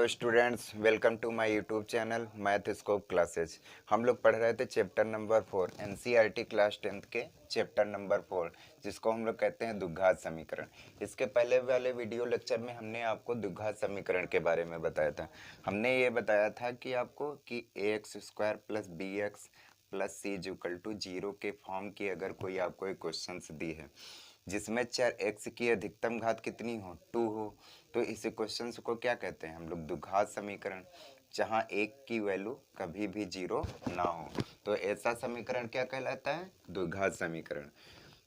Hello students, welcome to my YouTube channel math scope classes. हम लोग पढ़ रहे थे chapter number 4 NCERT class 10th के चैप्टर नंबर 4, जिसको हम लोग कहते हैं द्विघात समीकरण। इसके पहले वाले वीडियो लेक्चर में हमने आपको द्विघात समीकरण के बारे में बताया था। हमने ये बताया था कि आपको कि ax² plus bx plus c equal to 0 के फॉर्म की अगर कोई आपको एक क्वेश्चन दी है जिसमें चर x की अधिकतम घात कितनी हो 2 हो, तो इस क्वेश्चन को क्या कहते हैं हम लोग द्विघात समीकरण, जहां एक की वैल्यू कभी भी 0 ना हो। तो ऐसा समीकरण क्या कहलाता है? द्विघात समीकरण।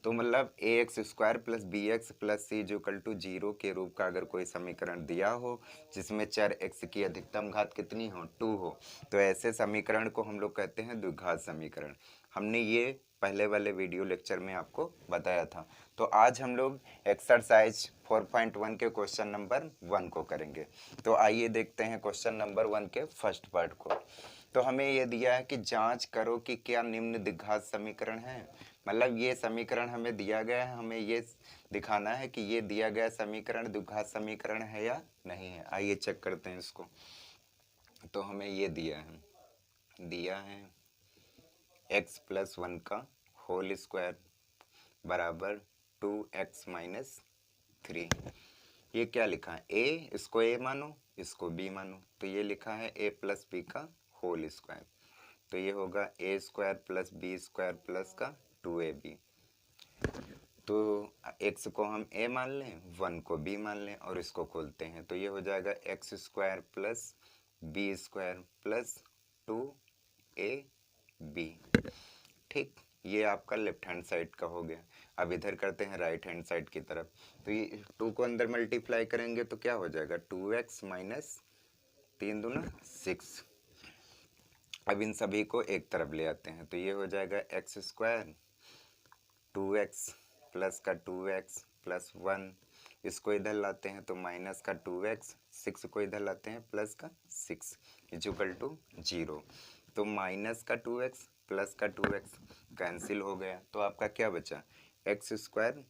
तो मतलब ax² plus bx plus c equal to 0 के रूप का अगर कोई समीकरण दिया हो जिसमें चर x की अधिकतम घात कितनी हो 2 हो, तो ऐसे समीकरण को हम लोग कहते हैं द्विघात समीकरण। हमने ये पहले वाले वीडियो लेक्चर में आपको बताया था। तो आज हम लोग एक्सरसाइज 4.1 के क्वेश्चन नंबर 1 को करेंगे। तो आइए देखते हैं क्वेश्चन नंबर 1 के फर्स्ट पार्ट को। तो हमें ये दिया है कि जांच करो कि क्या निम्न द्विघात समीकरण है। मतलब ये समीकरण हमें दिया गया है, हमें ये दिखाना है कि ये दिया गया समीकरण द्विघात समीकरण है या नहीं है। आइए चेक करते हैं इसको। तो हमें ये दिया है x प्लस 1 का होल स्क्वायर बराबर 2x माइनस 3। ये क्या लिखा है? a, इसको a मानो, इसको b मानो। तो ये लिखा है a प्लस बी का होल स्क्वायर। तो ये होगा a² प्लस b² प्लस का 2ab। तो x को हम a मान लें, 1 को b मान लें और इसको खोलते हैं। तो ये हो जाएगा x² plus b² plus 2ab। ठीक, ये आपका लेफ्ट हैंड साइड का हो गया। अब इधर करते हैं राइट हैंड साइड की तरफ। तो ये 2 को अंदर मल्टीप्लाई करेंगे तो क्या हो जाएगा? 2x माइनस 3 दूना 6। अब इन सभी को एक तरफ ले आते हैं। तो ये हो जाएगा x² 2x प्लस का 2x प्लस 1। इसको इधर लाते हैं तो माइनस का 2x, 6 को इधर लाते हैं प्लस का 6 इक्वल टू 0। तो माइनस का 2x प्लस का 2x कैंसिल हो गया। तो आपका क्या बचा? x²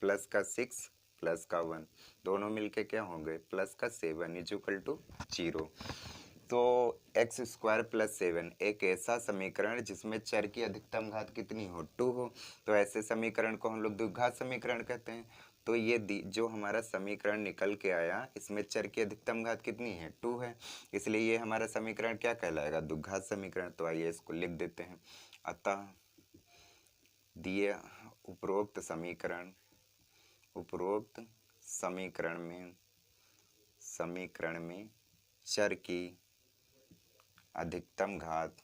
प्लस का 6 प्लस का 1, दोनों मिलके क्या हो गए? प्लस का 7 इक्वल टू 0। तो x² प्लस 7 एक ऐसा समीकरण जिसमें चर की अधिकतम घात कितनी हो 2 हो, तो ऐसे समीकरण को हम लोग द्विघात समीकरण कहते हैं। तो ये जो हमारा समीकरण निकल के आया, इसमें चर की अधिकतम घात कितनी है? 2 है, इसलिए ये हमारा समीकरण क्या कहलाएगा? द्विघात समीकरण। तो आइए इसको लिख देते हैं। अतः दिए उपरोक्त समीकरण में चर की अधिकतम घात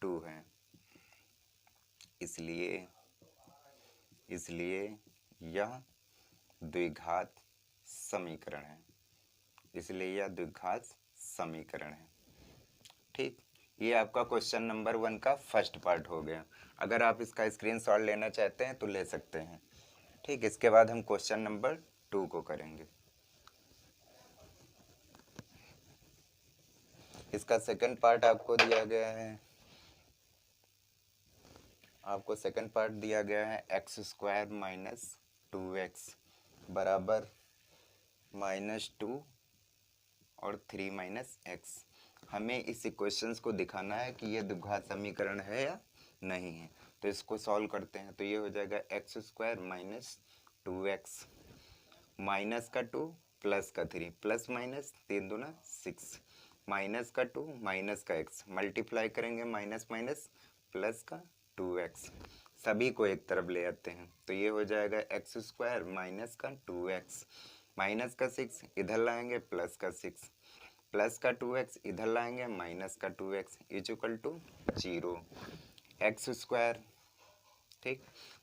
2 है, इसलिए यह द्विघात समीकरण है। ठीक, ये आपका क्वेश्चन नंबर 1 का फर्स्ट पार्ट हो गया। अगर आप इसका स्क्रीनशॉट लेना चाहते हैं तो ले सकते हैं। ठीक, इसके बाद हम क्वेश्चन नंबर 2 को करेंगे। इसका सेकंड पार्ट आपको दिया गया है। x² माइनस 2x बराबर -2 और 3 माइनस x। हमें इस इक्वेशंस को दिखाना है कि ये द्विघात समीकरण है या नहीं है। तो इसको सॉल्व करते हैं। तो ये हो जाएगा x² माइनस 2x माइनस का 2 प्लस का 3 प्लस माइनस 3 दूना 6 माइनस का 2 माइनस का x मल्टीप्लाई करेंगे, माइनस माइनस प्लस का 2x। सभी को एक तरफ ले आते हैं। तो ये हो जाएगा x² माइनस का 2x माइनस का 6 इधर लाएंगे प्लस का 6 प्लस का 2x इधर लाएंगे माइनस का 2x इक्वल टू 0। x², ठीक,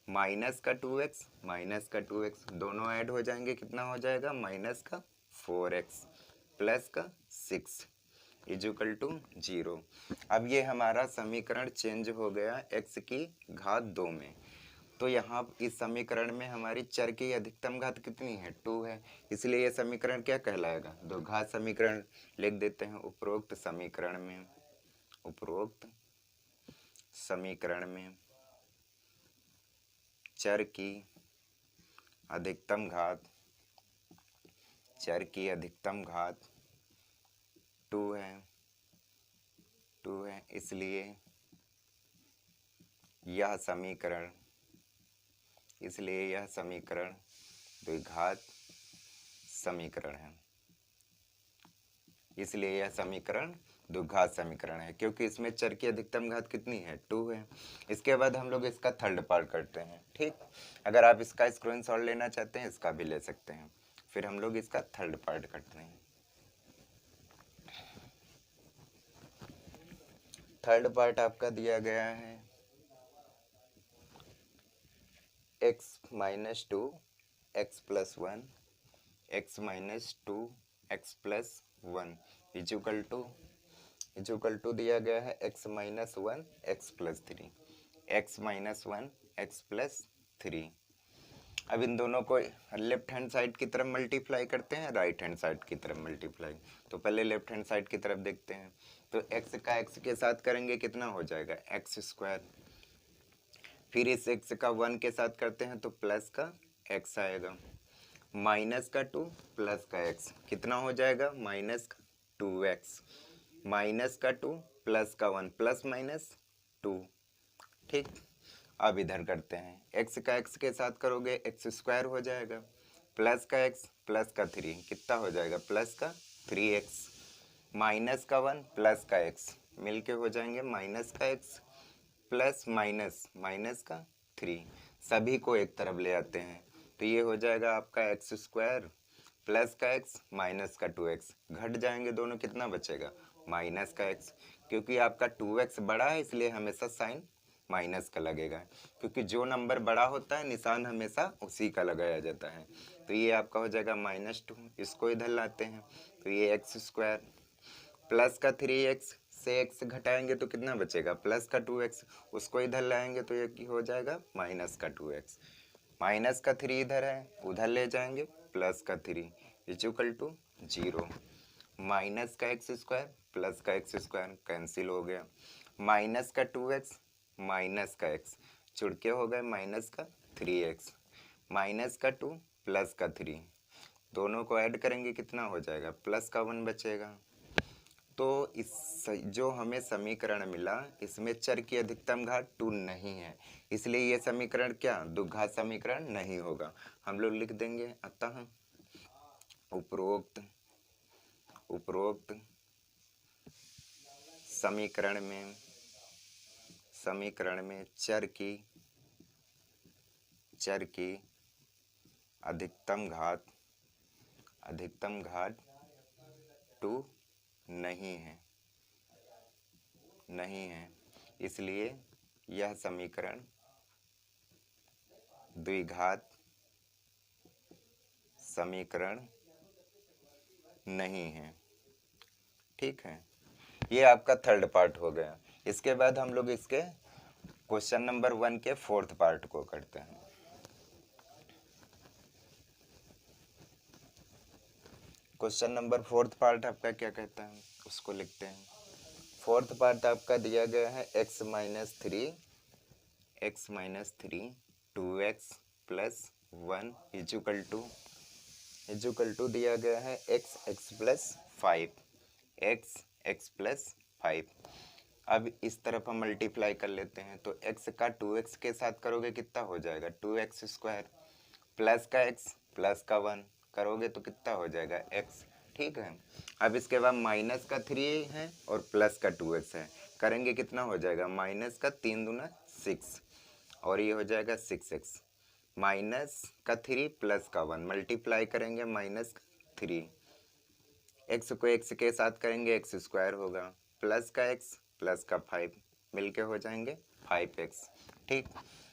माइनस का 2x दोनों ऐड हो जाएंगे, कितना हो जाएगा? माइनस का 4x प्लस का 6 इक्वल टू 0। अब ये हमारा समीकरण चेंज हो गया x की घात 2 में। तो यहाँ इस समीकरण में हमारी चर की अधिकतम घात कितनी है? 2 है, इसलिए ये समीकरण क्या कहलाएगा? द्विघात समीकरण। लिख देते हैं उपरोक्त समीकरण में चर की अधिकतम घात, चर की अधिकतम घात 2 है, इसलिए यह समीकरण द्विघात समीकरण है। इसलिए यह समीकरण द्विघात समीकरण है, क्योंकि इसमें चर की अधिकतम घात कितनी है, 2 है। इसके बाद हम लोग इसका थर्ड पार्ट करते हैं। ठीक, अगर आप इसका स्क्रीनशॉट लेना चाहते हैं इसका भी ले सकते हैं। फिर हम लोग इसका थर्ड पार्ट करते हैं। थर्ड पार्ट आपका दिया गया है x minus 2 x plus 1 x minus 2 x plus 1 equal to दिया गया है x minus 1 x plus 3, x minus 1 x plus 3। अब इन दोनों को लेफ्ट हैंड साइड की तरफ मल्टीप्लाई करते हैं, राइट हैंड साइड की तरफ मल्टीप्लाई। तो पहले लेफ्ट हैंड साइड की तरफ देखते हैं। तो x का x के साथ करेंगे कितना हो जाएगा, एक्स स्क्वायर। फिर इस x का 1 के साथ करते हैं तो प्लस का x आएगा, माइनस का 2 प्लस का x कितना हो जाएगा, माइनस का 2x, माइनस का 2 प्लस का 1 प्लस माइनस 2। ठीक, अब इधर करते हैं, x का x के साथ करोगे एक्स स्क्वायर हो जाएगा, प्लस का x प्लस का 3 कितना हो जाएगा, प्लस का 3x, माइनस का 1 प्लस का x मिलके हो जाएंगे माइनस का x प्लस माइनस माइनस का 3। सभी को एक तरफ ले आते हैं तो ये हो जाएगा आपका एक्स स्क्वायर प्लस का x माइनस का 2x, घट जाएंगे दोनों, कितना बचेगा, माइनस का x। क्योंकि आपका 2x बड़ा है इसलिए हमेशा साइन माइनस का लगेगा, क्योंकि जो नंबर बड़ा होता है निशान हमेशा उसी का लगाया जाता है। तो ये आपका हो जाएगा -2, इसको इधर लाते हैं तो ये एक्स स्क्वायर प्लस का 3x से x घटाएंगे तो कितना बचेगा, प्लस का 2x, उसको इधर लाएंगे तो ये हो जाएगा माइनस का 2x, माइनस का 3 इधर है उधर ले जाएंगे प्लस का 3 इक्वल टू 0, माइनस का एक्स स्क्वायर प्लस का एक्स स्क्वायर कैंसिल हो गया, माइनस का 2x माइनस का x जुड़ के हो गए माइनस का 3x, माइनस का 2 प्लस का 3, दोनों को ऐड करेंगे कितना हो जाएगा, प्लस का 1 बचेगा। तो इस जो हमें समीकरण मिला इसमें चर की अधिकतम घात 2 नहीं है, इसलिए ये समीकरण क्या, द्विघात समीकरण नहीं होगा। हम लोग लिख देंगे, अतः उपरोक्त समीकरण में चर की अधिकतम घात 2 नहीं है, इसलिए यह समीकरण द्विघात समीकरण नहीं है। ठीक है, ये आपका थर्ड पार्ट हो गया। इसके बाद हम लोग इसके क्वेश्चन नंबर 1 के फोर्थ पार्ट को करते हैं। क्वेश्चन नंबर फोर्थ पार्ट आपका क्या कहता है उसको लिखते हैं। फोर्थ पार्ट आपका दिया गया है x minus 3 2x plus 1 equal to दिया गया है x प्लस 5। अब इस तरफ हम मल्टीप्लाई कर लेते हैं तो x का 2x के साथ करोगे कितना हो जाएगा, 2x स्क्वायर प्लस का x प्लस का 1 करोगे तो कितना हो जाएगा x। ठीक है, अब इसके बाद माइनस का 3 है और प्लस का 2x है, करेंगे कितना हो जाएगा, माइनस का 3 दूना 6 और ये हो जाएगा 6x, माइनस का 3 प्लस का 1 मल्टीप्लाई करेंगे माइनस का 3, x को x के साथ करेंगे x स्क्वायर होगा प्लस का x प्लस का 5 मिलके हो जाएंगे 5x। ठीक,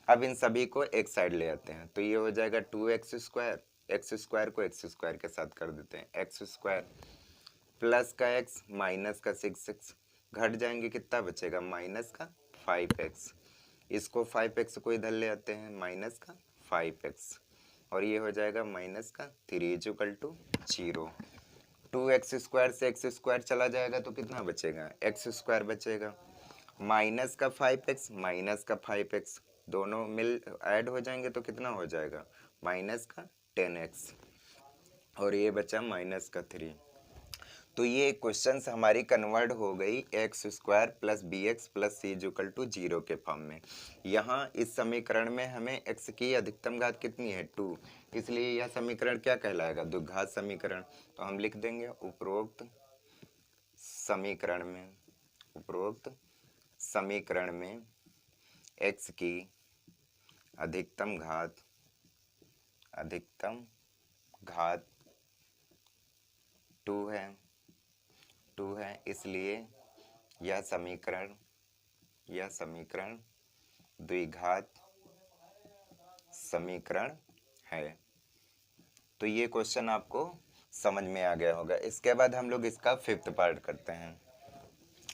अब इन सभी को एक साइड ले आते हैं तो ये हो जाएगा 2x स्क्वायर, एक्स स्क्वायर को एक्स स्क्वायर के साथ कर देते हैं, एक्स स्क्वायर प्लस का x माइनस का 6x घट जाएंगे कितना बचेगा, माइनस का 5x, इसको 5x को इधर ले आते हैं माइनस का 5x और ये हो जाएगा माइनस का 3 इक्वल टू 0। 2x स्क्वायर से x स्क्वायर चला जाएगा तो कितना बचेगा, x स्क्वायर बचेगा, माइनस का 5x माइनस का 5x दोनों मिल ऐड हो जाएंगे तो कितना हो जाएगा, माइनस का 10x और ये बचा माइनस का 3। तो ये क्वेश्चंस हमारी कन्वर्ट हो गई x square plus b x plus c equal to 0 के फॉर्म में। यहाँ इस समीकरण में हमें एक्स की अधिकतम घात कितनी है 2, इसलिए यह समीकरण क्या कहलाएगा द्विघात समीकरण। तो हम लिख देंगे उपरोक्त समीकरण में एक्स की अधिकतम घात 2 है, इसलिए यह समीकरण द्विघात समीकरण है। तो ये क्वेश्चन आपको समझ में आ गया होगा। इसके बाद हम लोग इसका 5th पार्ट करते हैं।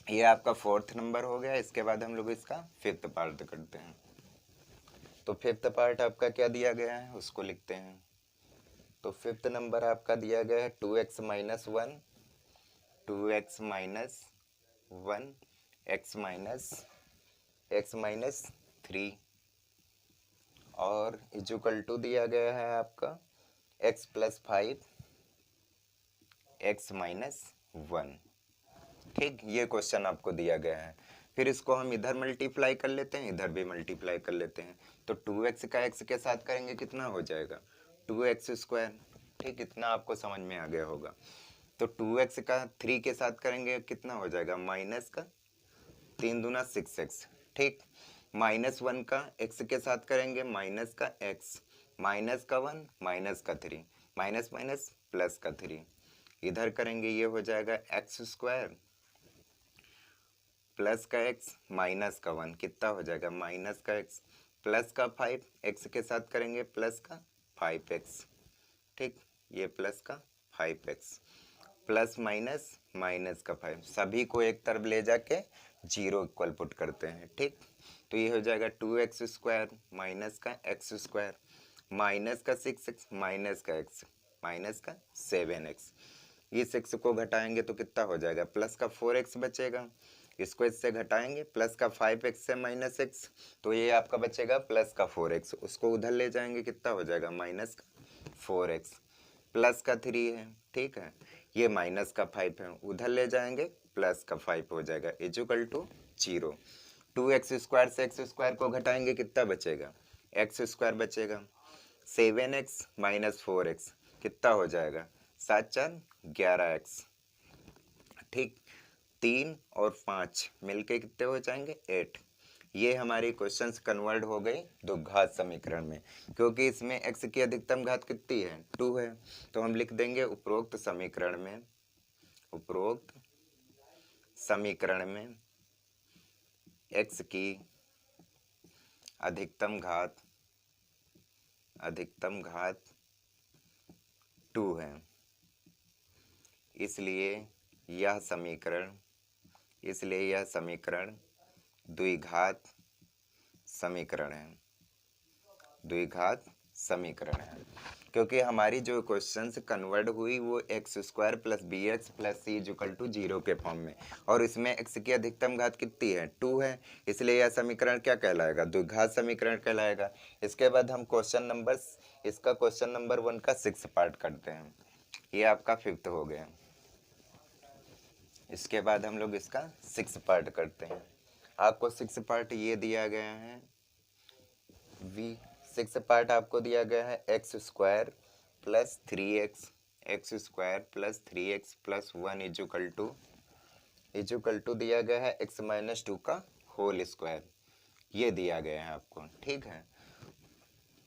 ये आपका 4th नंबर हो गया। इसके बाद हम लोग इसका 5th पार्ट करते हैं। तो 5th पार्ट आपका क्या दिया गया है उसको लिखते हैं। तो 5th नंबर आपका दिया गया है 2x माइनस 1 x माइनस 3 और इक्वल टू दिया गया है आपका x प्लस 5 x माइनस 1। ठीक, ये क्वेश्चन आपको दिया गया है। फिर इसको हम इधर मल्टीप्लाई कर लेते हैं, इधर भी मल्टीप्लाई कर लेते हैं। तो 2x का x के साथ करेंगे कितना हो जाएगा 2x स्क्वायर। ठीक, इतना आपको समझ में आ गया होगा। तो 2x का 3 के साथ करेंगे कितना हो जाएगा माइनस का 3 दूना 6x। ठीक, माइनस 1 का x के साथ करेंगे माइनस का x, माइनस का 1 माइनस का 3, माइनस माइनस प्लस का 3। इधर करेंगे ये हो जाएगा x स्क्वायर प्लस का x माइनस का 1 कितना हो जाएगा माइनस का x प्लस का 5 x के साथ करेंगे प्लस का 5x। ठीक, ये प्लस का 5x प्लस माइनस माइनस का 5, सभी को एक तरफ ले जाके 0 इक्वल पुट करते हैं। ठीक, तो ये हो जाएगा 2x स्क्वायर माइनस का x स्क्वायर माइनस का 6x माइनस का x माइनस का 7x। ये 6 को घटाएंगे तो कितना हो जाएगा प्लस का 4x बचेगा। इसको इससे घटाएंगे प्लस का 5x से माइनस x, तो ये आपका बचेगा प्लस का 4x। उसको उधर ले जाएंगे कितना हो जाएगा माइनस का 4x प्लस का 3 है। ठीक है, ये माइनस का 5 है, उधर ले जाएंगे प्लस का 5 हो जाएगा इक्वल टू 0। 2x स्क्वायर से x स्क्वायर को घटाएंगे कितना बचेगा x स्क्वायर बचेगा। 7x माइनस 4x कितना हो जाएगा 7 4 11x। ठीक, 3 और 5 मिलके कितने हो जाएंगे 8। ये हमारी क्वेश्चंस कन्वर्ट हो गई द्विघात समीकरण में, क्योंकि इसमें x की अधिकतम घात कितनी है 2 है। तो हम लिख देंगे उपरोक्त समीकरण में x की अधिकतम घात 2 है, इसलिए यह समीकरण द्विघात समीकरण है। क्योंकि हमारी जो क्वेश्चंस कन्वर्ट हुई वो x square plus b x plus c equal to 0 के फॉर्म में, और इसमें x की अधिकतम घात कितनी है 2 है, इसलिए यह समीकरण क्या कहलाएगा द्विघात समीकरण कहलाएगा। इसके बाद हम क्वेश्चन नंबर 1 का 6 पार्ट करते हैं। ये आपका 5th हो गया। इसके बाद हम लोग इसका 6 पार्ट करते हैं। आपको 6 पार्ट ये दिया गया है 6 पार्ट आपको दिया गया है x square plus 3x plus 1 equal to दिया गया है x माइनस 2 का होल स्क्वायर, ये दिया गया है आपको। ठीक है,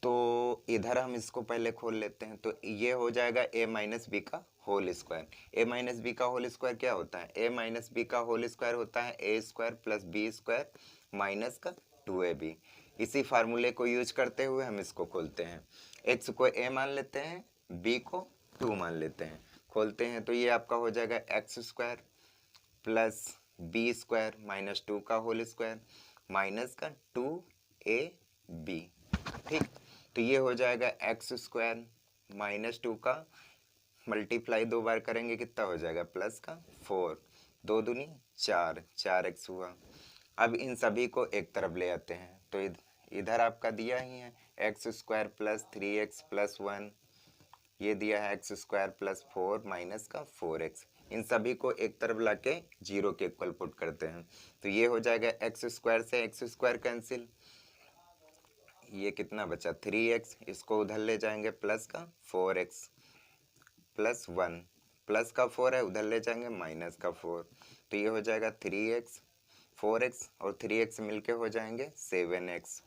तो इधर हम इसको पहले खोल लेते हैं। तो ये हो जाएगा a माइनस बी का whole square. a minus b का होल स्क्वायर क्या होता है a माइनस बी का होल स्क्वायर होता है a square plus b square minus का 2ab। इसी फार्मूले को यूज करते हुए हम इसको खोलते हैं। x को a मान लेते हैं, b को 2 मान लेते हैं। खोलते हैं तो ये आपका हो जाएगा x square plus b square minus 2 का होल स्क्वायर माइनस का 2ab। ठीक, तो ये हो जाएगा एक्स स्क्वायर माइनस 2 का मल्टीप्लाई 2 बार करेंगे कितना हो जाएगा प्लस का 4, 2 दूनी 4x हुआ। अब इन सभी को एक तरफ ले आते हैं। तो इधर आपका दिया ही है x square plus 3x plus 1, ये दिया है एक्स स्क्वायर प्लस 4 माइनस का 4x। इन सभी को एक तरफ लाके 0 के इक्वल पुट करते हैं, तो ये हो जाएगा एक्स स्क्वायर से एक्स स्क्वायर कैंसिल, ये कितना बचा 3x, इसको उधर ले जाएंगे प्लस का 4x प्लस 1, प्लस का 4 है उधर ले जाएंगे माइनस का 4, तो ये हो जाएगा 3x, 4x और 3x मिलके हो जाएंगे 7x।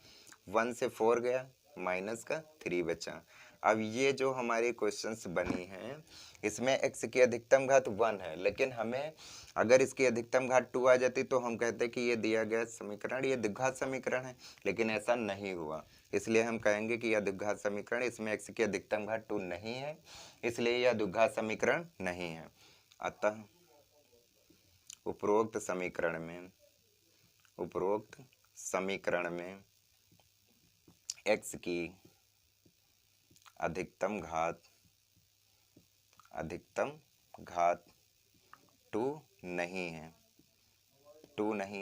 1 से 4 गया, माइनस का 3 बचा। अब ये जो हमारी क्वेश्चंस बनी हैं इसमें x की अधिकतम घात 1 है, लेकिन हमें अगर इसकी अधिकतम घात 2 आ जाती तो हम कहते कि ये दिया गया समीकरण ये द्विघात समीकरण है, लेकिन ऐसा नहीं हुआ, इसलिए हम कहेंगे कि यह द्विघात समीकरण, इसमें x की अधिकतम घात 2 नहीं है, इसलिए यह द्विघात समीकरण नहीं है। अतः उपरोक्त समीकरण में x की अधिकतम घात 2 नहीं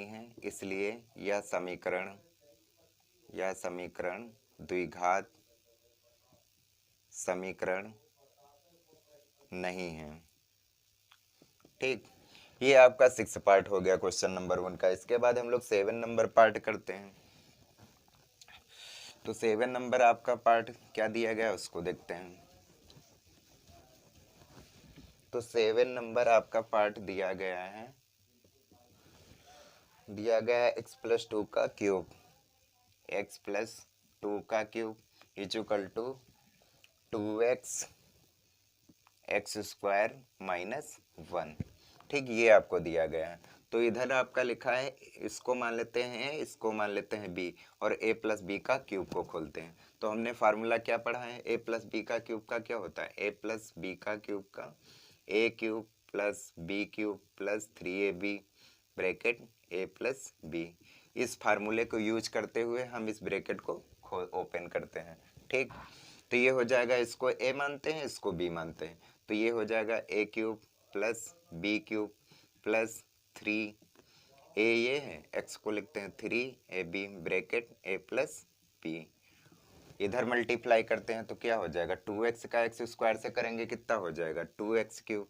है, इसलिए यह समीकरण द्विघात समीकरण नहीं है। ठीक, ये आपका 6 पार्ट हो गया क्वेश्चन नंबर 1 का। इसके बाद हम लोग 7 नंबर पार्ट करते हैं। तो 7 नंबर आपका पार्ट क्या दिया गया उसको देखते हैं। तो 7 नंबर आपका पार्ट दिया गया है x प्लस 2 का क्यूब, x प्लस 2 का cube equal to 2x x square minus 1। ठीक, ये आपको दिया गया है। तो इधर आपका लिखा है, इसको मान लेते हैं b और a प्लस बी का क्यूब को खोलते हैं। तो हमने फार्मूला क्या पढ़ा है, a प्लस बी का क्यूब का क्या होता है, a प्लस बी का क्यूब का a cube plus b cube plus 3ab bracket a plus b। इस फार्मूले को यूज करते हुए हम इस ब्रैकेट को ओपन करते हैं। ठीक, तो ये हो जाएगा, इसको a मानते हैं, इसको b मानते हैं, तो ये हो जाएगा a cube plus b cube plus 3a, ये है x को लिखते हैं 3ab bracket a plus b। इधर मल्टीप्लाई करते हैं तो क्या हो जाएगा, 2x का x स्क्वायर से करेंगे कितना हो जाएगा 2x क्यूब,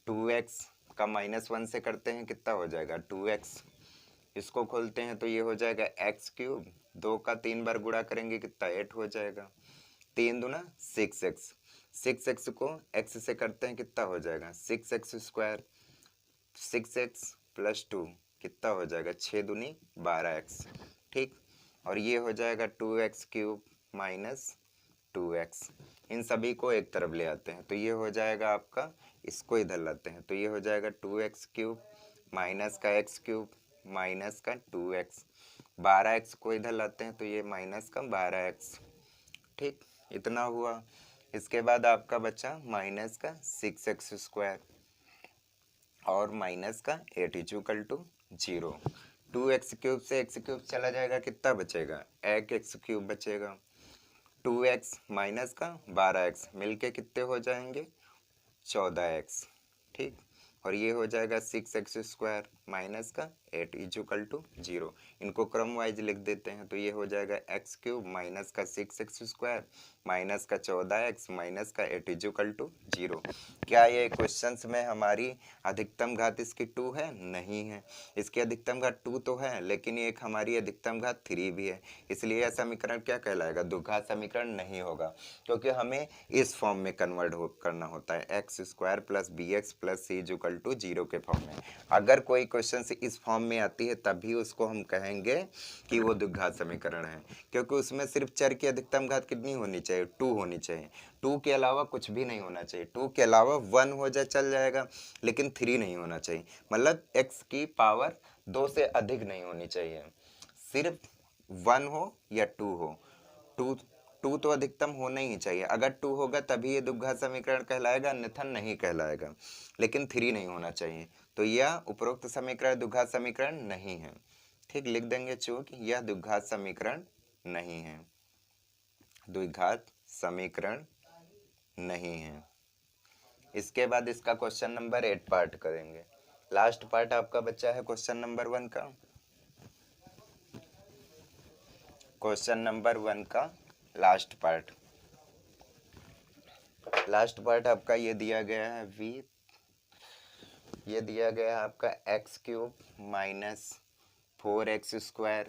2x का -1 से करते हैं कितना हो जाएगा 2x, इसको खोलते हैं तो ये हो जाएगा x क्यूब, 2 का 3 बार गुणा करेंगे कितना 8 हो जाएगा, 3 दूना 6x, 6x को x से करते हैं कितना हो जाएगा 6x स्क्वायर, 6x प्लस 2 कितना हो जाएगा 6 दूनी 12x। ठीक, और ये हो जाएगा 2x क्यूब माइनस 2x। इन सभी को एक तरफ ले आते हैं तो ये हो जाएगा आपका, इसको इधर लाते हैं तो ये हो जाएगा 2x क्यूब माइनस का x क्यूब माइनस का 2x, 12x को इधर लाते हैं तो ये माइनस का 12x। ठीक, इतना हुआ। इसके बाद आपका बचा माइनस का 6x स्क्वायर और माइनस का 8 इक्वल टू 0। 2x क्यूब से x क्यूब चला जाएगा, कितना बचेगा 1x क्यूब बचेगा, 2x माइनस का 12x मिलके कितने हो जाएंगे 14x। ठीक, और ये हो जाएगा 6x स्क्वायर माइनस का 8 इक्वल टू 0। इनको क्रम वाइज लिख देते हैं तो ये हो जाएगा x क्यूब माइनस का 6x स्क्वायर माइनस का 14x माइनस का 8 इक्वल टू 0। क्या ये क्वेश्चंस में हमारी अधिकतम घात इसकी 2 है? नहीं है। इसकी अधिकतम घात 2 तो है, लेकिन एक हमारी अधिकतम घात 3 भी है, इसलिए यह समीकरण क्या कहलाएगा, द्विघात समीकरण नहीं होगा, क्योंकि हमें इस फॉर्म में कन्वर्ट करना होता है x square plus b x plus c equal to 0 के फॉर्म में। अगर कोई क्वेश्चन इस फॉर्म में आती है तभी उसको हम कहेंगे कि वो द्विघात समीकरण है, क्योंकि उसमें सिर्फ चर की अधिकतम घात कितनी होनी चाहिए 2 होनी चाहिए, 2 के अलावा कुछ भी नहीं होना चाहिए, 2 के अलावा 1 हो जाए चल जाएगा, लेकिन 3 नहीं होना चाहिए, मतलब x की पावर 2 से अधिक नहीं होनी चाहिए, सिर्फ 1 हो या 2 हो, 2 तो अधिकतम होना ही चाहिए, अगर 2 होगा तभी ये द्विघात समीकरण कहलाएगा, अन्यथा नहीं कहलाएगा, लेकिन 3 नहीं होना चाहिए, तो यह उपरोक्त समीकरण द्विघात समीकरण नहीं है। ठीक, लिख देंगे चूक, यह द्विघात समीकरण नहीं है, द्विघात समीकरण नहीं है। इसके बाद इसका क्वेश्चन नंबर 8 पार्ट करेंगे। लास्ट पार्ट आपका बच्चा है क्वेश्चन नंबर 1 का। क्वेश्चन नंबर 1 का लास्ट पार्ट आपका ये दिया गया है v, ये दिया गया है आपका x cube minus 4x²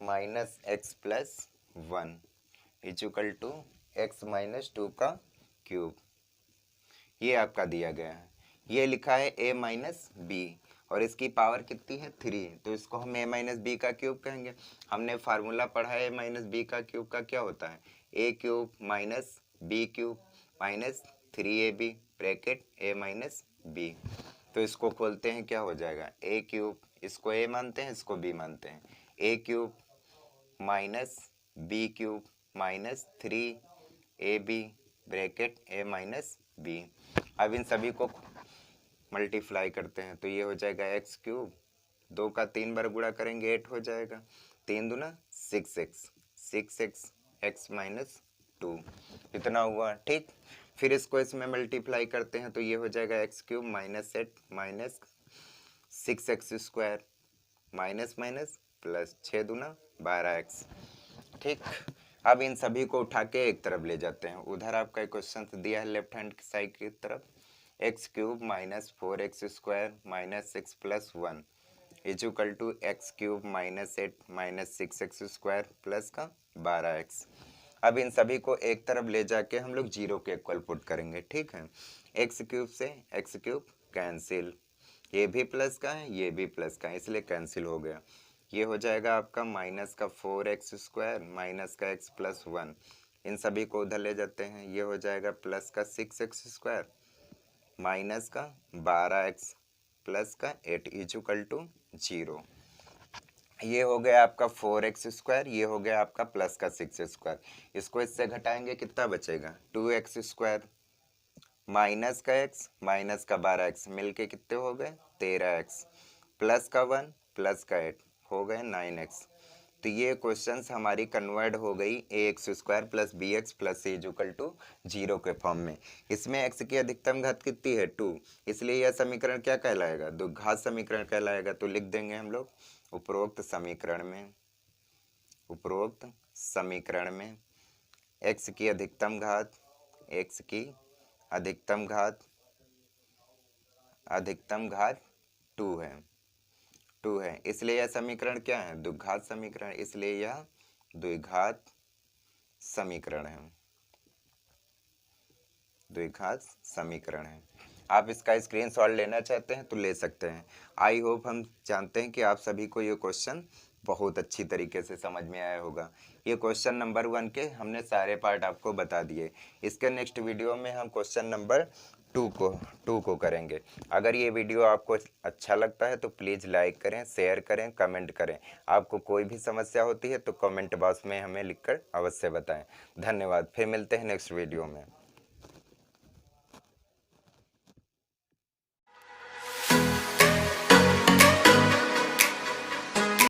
minus x plus 1 equal to x minus 2 का क्यूब, ये आपका दिया गया है। ये लिखा है a माइनस बी और इसकी पावर कितनी है 3, तो इसको हम a माइनस बी का क्यूब कहेंगे। हमने फार्मूला पढ़ा है a माइनस बी का क्यूब का क्या होता है, a cube minus b cube minus 3ab bracket a minus b. तो इसको खोलते हैं, क्या हो जाएगा a क्यूब, इसको a मानते हैं इसको b मानते हैं, a cube minus b cube minus 3ab bracket a minus b. अब इन सभी को मल्टीप्लाई करते हैं तो ये हो जाएगा एक्स क्यूब, 2 का 3 बार गुणा करेंगे 8 हो जाएगा, 3 दूना 6x एक्स माइनस 2 इतना हुआ। ठीक, फिर इसको इसमें मल्टीप्लाई करते हैं तो ये हो जाएगा x cube minus 8 minus 6x² minus minus plus 6 दूना 12x। ठीक, अब इन सभी को उठा के एक तरफ ले जाते हैं। उधर आपका क्वेश्चन दिया है लेफ्ट हैंड साइड की तरफ, एक्स cube minus 4x² minus 6 plus 1 equal to x cube minus 8 minus 6x² plus का 12x। अब इन सभी को एक तरफ ले जाके हम लोग जीरो के इक्वल पुट करेंगे। ठीक है, एक्स क्यूब से एक्स क्यूब कैंसिल, ये भी प्लस का है ये भी प्लस का है इसलिए कैंसिल हो गया। ये हो जाएगा आपका माइनस का 4x² माइनस का x प्लस 1, इन सभी को उधर ले जाते हैं, ये हो जाएगा प्लस का 6x² माइनस का 12x प्लस का 8 इक्वल टू 0। ये हो गया आपका 4x², ये हो गया आपका प्लस का 6x²। इसको इससे घटाएंगे कितना बचेगा 2x² माइनस का x माइनस का 12x मिलके कितने हो गए 13x प्लस का 1 प्लस का 8 हो गए 9x। तो ये क्वेश्चंस हमारी कन्वर्ट हो गई ax² plus bx plus c equal to 0 के फॉर्म में। इसमें x की अधिकतम घात कितनी है 2, इसलिए यह समीकरण क्या कहलाएगा द्विघात समीकरण कहलाएगा। तो लिख देंगे हम लोग उपरोक्त समीकरण में x की अधिकतम घात 2 है, इसलिए यह समीकरण क्या है द्विघात समीकरण, इसलिए यह द्विघात समीकरण है। आप इसका स्क्रीनशॉट लेना चाहते हैं तो ले सकते हैं। आई होप हम जानते हैं कि आप सभी को ये क्वेश्चन बहुत अच्छी तरीके से समझ में आया होगा। ये क्वेश्चन नंबर 1 के हमने सारे पार्ट आपको बता दिए। इसके नेक्स्ट वीडियो में हम क्वेश्चन नंबर 2 को करेंगे। अगर ये वीडियो आपको अच्छा लगता है तो प्लीज़ लाइक करें, शेयर करें, कमेंट करें। आपको कोई भी समस्या होती है तो कमेंट बॉक्स में हमें लिखकर अवश्य बताएं। धन्यवाद, फिर मिलते हैं नेक्स्ट वीडियो में।